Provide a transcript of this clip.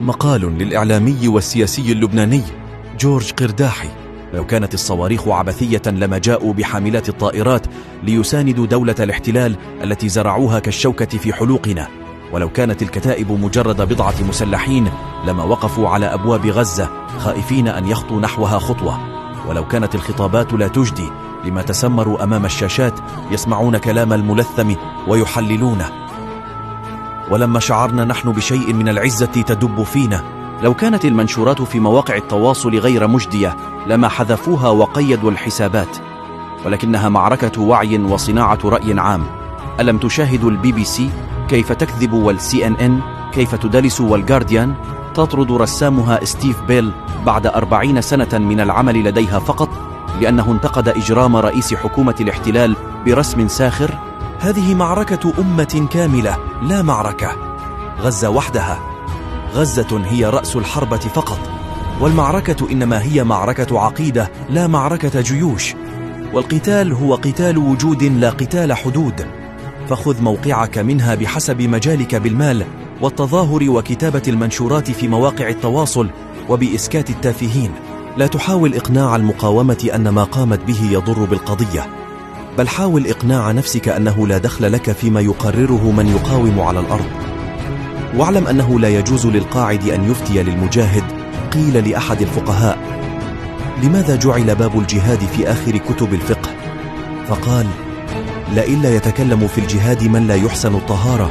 مقال للإعلامي والسياسي اللبناني جورج قرداحي: لو كانت الصواريخ عبثية لما جاءوا بحاملات الطائرات ليساندوا دولة الاحتلال التي زرعوها كالشوكة في حلوقنا، ولو كانت الكتائب مجرد بضعة مسلحين لما وقفوا على أبواب غزة خائفين أن يخطوا نحوها خطوة، ولو كانت الخطابات لا تجدي لما تسمروا أمام الشاشات يسمعون كلام الملثم ويحللونه، ولما شعرنا نحن بشيء من العزة تدب فينا، لو كانت المنشورات في مواقع التواصل غير مجدية لما حذفوها وقيدوا الحسابات، ولكنها معركة وعي وصناعة رأي عام. ألم تشاهدوا BBC كيف تكذب، والCNN كيف تدلس، والجارديان تطرد رسامها ستيف بيل بعد 40 سنة من العمل لديها فقط لأنه انتقد إجرام رئيس حكومة الاحتلال برسم ساخر؟ هذه معركة أمة كاملة، لا معركة غزة وحدها. غزة هي رأس الحربة فقط، والمعركة إنما هي معركة عقيدة لا معركة جيوش، والقتال هو قتال وجود لا قتال حدود. فخذ موقعك منها بحسب مجالك بالمال والتظاهر وكتابة المنشورات في مواقع التواصل وبإسكات التافهين. لا تحاول إقناع المقاومة أن ما قامت به يضر بالقضية، بل حاول إقناع نفسك أنه لا دخل لك فيما يقرره من يقاوم على الأرض. واعلم أنه لا يجوز للقاعد أن يفتي للمجاهد. قيل لأحد الفقهاء: لماذا جعل باب الجهاد في آخر كتب الفقه؟ فقال: لئلا يتكلم في الجهاد من لا يحسن الطهارة.